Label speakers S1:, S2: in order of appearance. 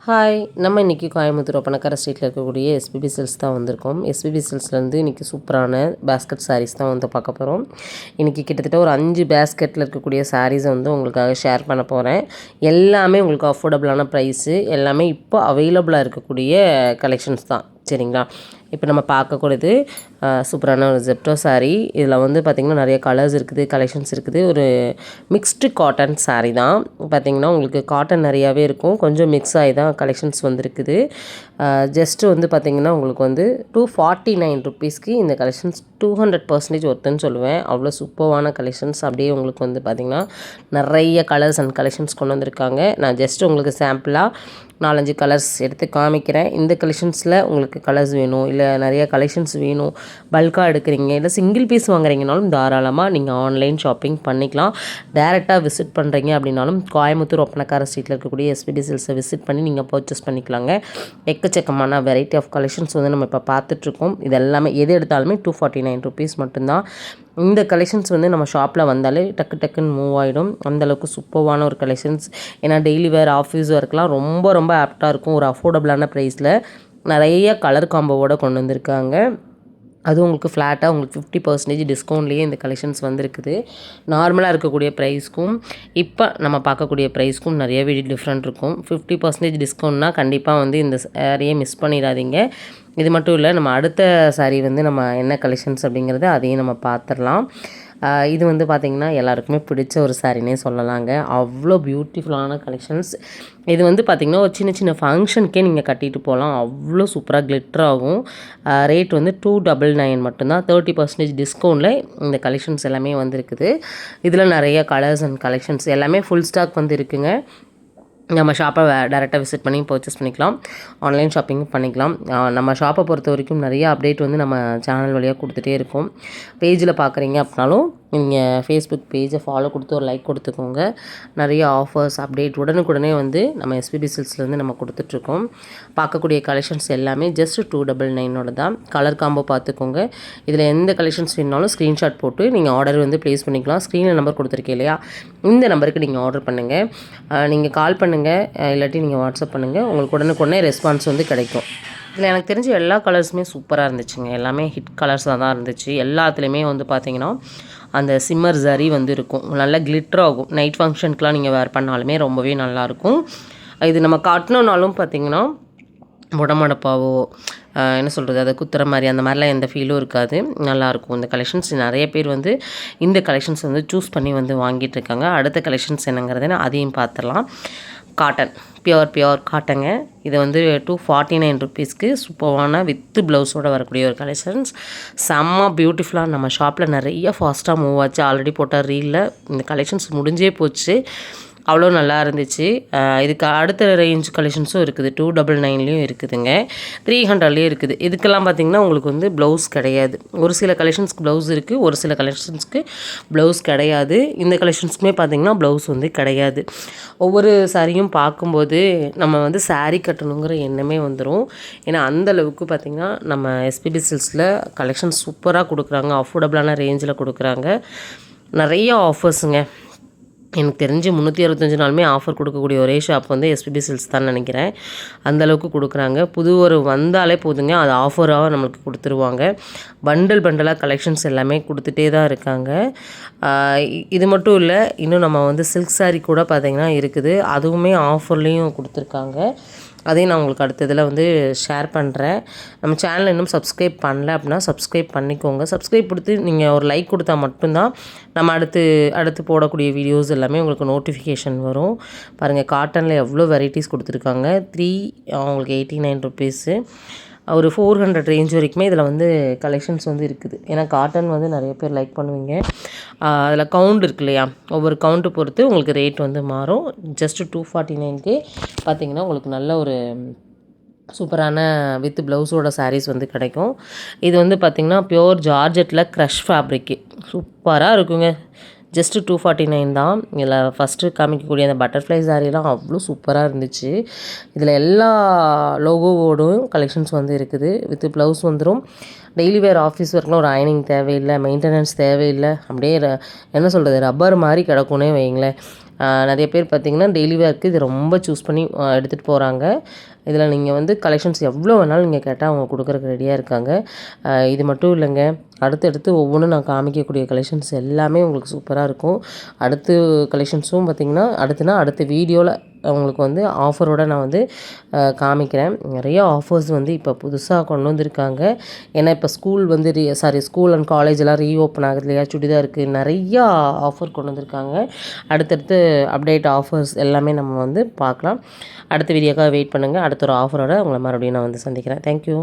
S1: Hi, நம்ம இன்றைக்கி கோயம்புத்தூர் ஒப்பனக்கார ஸ்ட்ரீட்டில் இருக்கக்கூடிய எஸ்பிபி சில்க்ஸ் தான் வந்திருக்கோம். எஸ்பிபி சில்க்ஸ்லேருந்து இன்றைக்கி சூப்பரான பேஸ்கெட் சாரீஸ் தான் வந்து பார்க்க போகிறோம். இன்றைக்கி கிட்டத்தட்ட ஒரு 5 பேஸ்கெட்டில் இருக்கக்கூடிய சாரீஸை வந்து உங்களுக்காக ஷேர் பண்ண போகிறேன். எல்லாமே உங்களுக்கு அஃபோர்டபுளான ப்ரைஸு, எல்லாமே இப்போ அவைலபிளாக இருக்கக்கூடிய கலெக்ஷன்ஸ் தான். சரிங்களா? இப்போ நம்ம பார்க்கக்கூடியது சூப்பரான ஒரு ஜெப்டோ சாரீ. இதில் வந்து பார்த்திங்கன்னா நிறைய கலர்ஸ் இருக்குது, கலெக்ஷன்ஸ் இருக்குது. ஒரு மிக்ஸ்டு காட்டன் சாரீ தான். பார்த்திங்கன்னா உங்களுக்கு காட்டன் நிறையாவே இருக்கும், கொஞ்சம் மிக்ஸ் ஆகி தான் கலெக்ஷன்ஸ் வந்துருக்குது. ஜஸ்ட்டு வந்து பார்த்திங்கன்னா உங்களுக்கு வந்து 249 ருப்பீஸ்க்கு இந்த கலெக்ஷன்ஸ் 200% ஒர்த்துன்னு சொல்லுவேன். அவ்வளோ சூப்பரான கலெக்ஷன்ஸ். அப்படியே உங்களுக்கு வந்து பார்த்திங்கன்னா நிறைய கலர்ஸ் அண்ட் கலெக்ஷன்ஸ் கொண்டு வந்திருக்காங்க. நான் ஜஸ்ட் உங்களுக்கு சாம்பிளாக 4-5 கலர்ஸ் எடுத்து காமிக்கிறேன். இந்த கலெக்ஷன்ஸில் உங்களுக்கு கலர்ஸ் வேணும், இல்லை நிறைய கலெக்ஷன்ஸ் வேணும், பல்காக எடுக்கிறீங்க, இல்லை சிங்கிள் பீஸ் வாங்குறீங்கனாலும் தாராளமாக நீங்கள் ஆன்லைன் ஷாப்பிங் பண்ணிக்கலாம். டேரெக்டாக விசிட் பண்ணுறீங்க அப்படின்னாலும் கோயம்புத்தூர் ஒப்பனக்கார ஸ்ட்ரீட்டில் இருக்கக்கூடிய எஸ்பிபி சில்க்ஸை விசிட் பண்ணி நீங்கள் பர்ச்சேஸ் பண்ணிக்கலாங்க. எக்கச்சக்கமான வெரைட்டி ஆஃப் கலெக்ஷன்ஸ் வந்து நம்ம இப்போ பார்த்துட்ருக்கோம். இது எல்லாமே எது எடுத்தாலுமே 249 ருப்பீஸ் மட்டும்தான். இந்த கலெக்ஷன்ஸ் வந்து நம்ம ஷாப்பில் வந்தாலே டக்கு டக்குன்னு மூவ் ஆகிடும். அந்தளவுக்கு சூப்பரான ஒரு கலெக்ஷன்ஸ். ஏன்னா டெய்லி வேர், ஆஃபீஸ் ஒர்க்லாம் ரொம்ப ரொம்ப ஆப்டாக இருக்கும். ஒரு அஃபோர்டபுளான ப்ரைஸில் நிறைய கலர் காம்போவோடு கொண்டு வந்திருக்காங்க. அதுவும் உங்களுக்கு ஃப்ளாட்டாக உங்களுக்கு 50% டிஸ்கவுண்ட்லேயே இந்த கலெக்ஷன்ஸ் வந்துருக்குது. நார்மலாக இருக்கக்கூடிய ப்ரைஸ்க்கும் இப்போ நம்ம பார்க்கக்கூடிய ப்ரைஸ்க்கும் நிறையவே டிஃப்ரெண்ட் இருக்கும். 50% டிஸ்கவுண்ட்னால் கண்டிப்பாக வந்து இந்த சாரியை மிஸ் பண்ணிடாதீங்க. இது மட்டும் இல்லை, நம்ம அடுத்த சாரீ வந்து நம்ம என்ன கலெக்ஷன்ஸ் அப்படிங்கிறத அதையும் நம்ம பார்த்துடலாம். இது வந்து பார்த்திங்கன்னா எல்லாருக்குமே பிடிச்ச ஒரு சாரினே சொல்லலாங்க. அவ்வளோ பியூட்டிஃபுல்லான கலெக்ஷன்ஸ். இது வந்து பார்த்திங்கன்னா ஒரு சின்ன சின்ன ஃபங்க்ஷனுக்கே நீங்கள் கட்டிட்டு போகலாம். அவ்வளோ சூப்பராக கிளிட்டர் ஆகும். ரேட் வந்து 299 மட்டும்தான். 30% டிஸ்கவுண்ட்டில் இந்த கலெக்ஷன்ஸ் எல்லாமே வந்துருக்குது. இதில் நிறைய கலர்ஸ் அண்ட் கலெக்ஷன்ஸ் எல்லாமே ஃபுல் ஸ்டாக் வந்து இருக்குங்க. நம்ம ஷாப்பை டேரெக்டாக விசிட் பண்ணி பர்ச்சேஸ் பண்ணிக்கலாம், ஆன்லைன் ஷாப்பிங் பண்ணிக்கலாம். நம்ம ஷாப்பை பொறுத்த வரைக்கும் நிறைய அப்டேட் வந்து நம்ம சேனல் வழியாக கொடுத்துட்டே இருக்கோம். பேஜில் பார்க்குறீங்க அப்படின்னாலும் நீங்கள் ஃபேஸ்புக் பேஜை ஃபாலோ கொடுத்து ஒரு லைக் கொடுத்துக்கோங்க. நிறைய ஆஃபர்ஸ் அப்டேட் உடனுக்குடனே வந்து நம்ம எஸ்பிபி சில்க்ஸ்லேருந்து நம்ம கொடுத்துட்ருக்கோம். பார்க்கக்கூடிய கலெக்ஷன்ஸ் எல்லாமே ஜஸ்ட் 299 தான். கலர் காம்போ பார்த்துக்கோங்க. இதில் எந்த கலெக்ஷன்ஸ் வேணுனாலும் ஸ்க்ரீன்ஷாட் போட்டு நீங்கள் ஆர்டர் வந்து ப்ளேஸ் பண்ணிக்கலாம். ஸ்க்ரீனில் நம்பர் கொடுத்துருக்கேன் இல்லையா, இந்த நம்பருக்கு நீங்கள் ஆர்டர் பண்ணுங்கள். நீங்கள் கால் பண்ணுங்கள், இல்லாட்டி நீங்கள் வாட்ஸ்அப் பண்ணுங்கள். உங்களுக்கு உடனுக்குடனே ரெஸ்பான்ஸ் வந்து கிடைக்கும். இதில் எனக்கு தெரிஞ்ச எல்லா கலர்ஸுமே சூப்பராக இருந்துச்சுங்க. எல்லாமே ஹிட் கலர்ஸாக தான் இருந்துச்சு. எல்லாத்துலேயுமே வந்து பார்த்திங்கன்னா அந்த சிம்மர் ஜரி வந்து இருக்கும், நல்லா கிளிட்டர் ஆகும். நைட் ஃபங்க்ஷனுக்குலாம் நீங்கள் வேர் பண்ணாலுமே ரொம்பவே நல்லாயிருக்கும். இது நம்ம காட்டணுன்னாலும் பார்த்திங்கன்னா முடமடப்பாவோ என்ன சொல்கிறது, அதை குத்துற மாதிரி அந்த மாதிரிலாம் எந்த ஃபீலும் இருக்காது. நல்லாயிருக்கும் இந்த கலெக்ஷன்ஸ். நிறைய பேர் வந்து இந்த கலெக்ஷன்ஸ் வந்து சூஸ் பண்ணி வந்து வாங்கிட்டு இருக்காங்க. அடுத்த கலெக்ஷன்ஸ் என்னங்கிறத அதையும் பார்த்துடலாம். காட்டன், பியோர் காட்டங்க. இது வந்து 249 ருப்பீஸ்க்கு சூப்பரான வித்து ப்ளவுஸோடு வரக்கூடிய ஒரு கலெக்ஷன்ஸ். செம்ம பியூட்டிஃபுல்லாக நம்ம ஷாப்பில் நிறைய ஃபாஸ்ட்டாக மூவ் ஆச்சு. ஆல்ரெடி போட்ட ரீலில் இந்த கலெக்ஷன்ஸ் முடிஞ்சே போச்சு. அவ்வளோ நல்லா இருந்துச்சு. இதுக்கு அடுத்த ரேஞ்ச் கலெக்ஷன்ஸும் இருக்குது. 299லேயும் இருக்குதுங்க, 300லேயும் இருக்குது. இதுக்கெல்லாம் பார்த்திங்கன்னா உங்களுக்கு வந்து ப்ளவுஸ் கிடையாது. ஒரு சில கலெக்ஷன்ஸ்க்கு ப்ளவுஸ் இருக்குது, ஒரு சில கலெக்ஷன்ஸ்க்கு ப்ளவுஸ் கிடையாது. இந்த கலெக்ஷன்ஸ்க்குமே பார்த்திங்கன்னா ப்ளவுஸ் வந்து கிடையாது. ஒவ்வொரு சாரியும் பார்க்கும்போது நம்ம வந்து சாரீ கட்டணுங்கிற எண்ணமே வந்துடும். ஏன்னா அந்தளவுக்கு பார்த்திங்கன்னா நம்ம எஸ்பிபி சில்க்ஸில் கலெக்ஷன்ஸ் சூப்பராக கொடுக்குறாங்க. அஃபோர்டபுளான ரேஞ்சில் கொடுக்குறாங்க. நிறைய ஆஃபர்ஸுங்க. எனக்கு தெரிஞ்சு 365 நாளுமே ஆஃபர் கொடுக்கக்கூடிய ஒரே ஷாப் வந்து எஸ்பிபி சில்க்ஸ் தான் நினைக்கிறேன். அந்தளவுக்கு கொடுக்குறாங்க. புது ஒரு வந்தாலே போதுங்க, அது ஆஃபராக நம்மளுக்கு கொடுத்துருவாங்க. பண்டலாக கலெக்ஷன்ஸ் எல்லாமே கொடுத்துட்டே தான் இருக்காங்க. இது மட்டும் இல்லை, இன்னும் நம்ம வந்து சில்க் சாரீ கூட பார்த்திங்கன்னா இருக்குது. அதுவுமே ஆஃபர்லேயும் கொடுத்துருக்காங்க. அதையும் நான் உங்களுக்கு அடுத்ததில் வந்து ஷேர் பண்ணுறேன். நம்ம சேனலை இன்னும் சப்ஸ்கிரைப் பண்ணல அப்படின்னா சப்ஸ்கிரைப் பண்ணிக்கோங்க. சப்ஸ்கிரைப் கொடுத்து நீங்கள் ஒரு லைக் கொடுத்தா மட்டும்தான் நம்ம அடுத்து போடக்கூடிய வீடியோஸ் எல்லாமே உங்களுக்கு நோட்டிஃபிகேஷன் வரும். பாருங்கள், காட்டனில் எவ்வளோ வெரைட்டிஸ் கொடுத்துருக்காங்க. உங்களுக்கு 89 ருப்பீஸு. ஒரு 400 ரேஞ்ச் வரைக்குமே இதில் வந்து கலெக்ஷன்ஸ் வந்து இருக்குது. ஏன்னா காட்டன் வந்து நிறைய பேர் லைக் பண்ணுவீங்க. அதில் கவுண்ட் இருக்கு இல்லையா, ஒவ்வொரு கவுண்ட்டு பொறுத்து உங்களுக்கு ரேட் வந்து மாறும். ஜஸ்ட்டு 249க்கு பார்த்திங்கன்னா உங்களுக்கு நல்ல ஒரு சூப்பரான வித் ப்ளவுஸோட சாரீஸ் வந்து கிடைக்கும். இது வந்து பார்த்திங்கன்னா பியோர் ஜார்ஜெட்டில் க்ரஷ் ஃபேப்ரிக்கு சூப்பராக இருக்குங்க. ஜஸ்ட்டு 249 தான். இதில் ஃபஸ்ட்டு காமிக்கக்கூடிய அந்த பட்டர்ஃப்ளை சாரீலாம் அவ்வளோ சூப்பராக இருந்துச்சு. இதில் எல்லா லோகோவோடும் கலெக்ஷன்ஸ் வந்து இருக்குது. வித் ப்ளவுஸ் வந்துடும். டெய்லி வேர், ஆஃபீஸ் ஒர்க்லாம் ஒரு அயனிங் தேவையில்லை, மெயின்டெனன்ஸ் தேவையில்லை. அப்படியே என்ன சொல்கிறது, ரப்பர் மாதிரி கிடக்குன்னே வைங்களேன். நிறைய பேர் பார்த்திங்கன்னா டெய்லி வேர்க்கு இது ரொம்ப சூஸ் பண்ணி எடுத்துகிட்டு போகிறாங்க. இதில் நீங்கள் வந்து கலெக்ஷன்ஸ் எவ்வளோ வேணாலும் நீங்கள் கேட்டால் அவங்க கொடுக்குறக்கு ரெடியாக இருக்காங்க. இது மட்டும் இல்லைங்க, அடுத்தடுத்து ஒவ்வொன்றும் நான் காமிக்கக்கூடிய கலெக்ஷன்ஸ் எல்லாமே உங்களுக்கு சூப்பராக இருக்கும். அடுத்து கலெக்ஷன்ஸும் பார்த்திங்கன்னா அடுத்த வீடியோவில் உங்களுக்கு வந்து ஆஃபரோடு நான் வந்து காமிக்கிறேன். நிறைய ஆஃபர்ஸ் வந்து இப்போ புதுசாக கொண்டு வந்திருக்காங்க. ஏன்னா இப்போ ஸ்கூல் வந்து ஸ்கூல் அண்ட் காலேஜ் எல்லாம் ரீஓப்பன் ஆகுது இல்லையா, சுடிதாருக்கு நிறையா ஆஃபர் கொண்டு வந்திருக்காங்க. அடுத்தடுத்து அப்டேட் ஆஃபர்ஸ் எல்லாமே நம்ம வந்து பார்க்கலாம். அடுத்த வீடியோக்காக வெயிட் பண்ணுங்கள். அடுத்த ஒரு ஆஃபரோட உங்களை மறுபடியும் நான் வந்து சந்திக்கிறேன். தேங்க்யூ.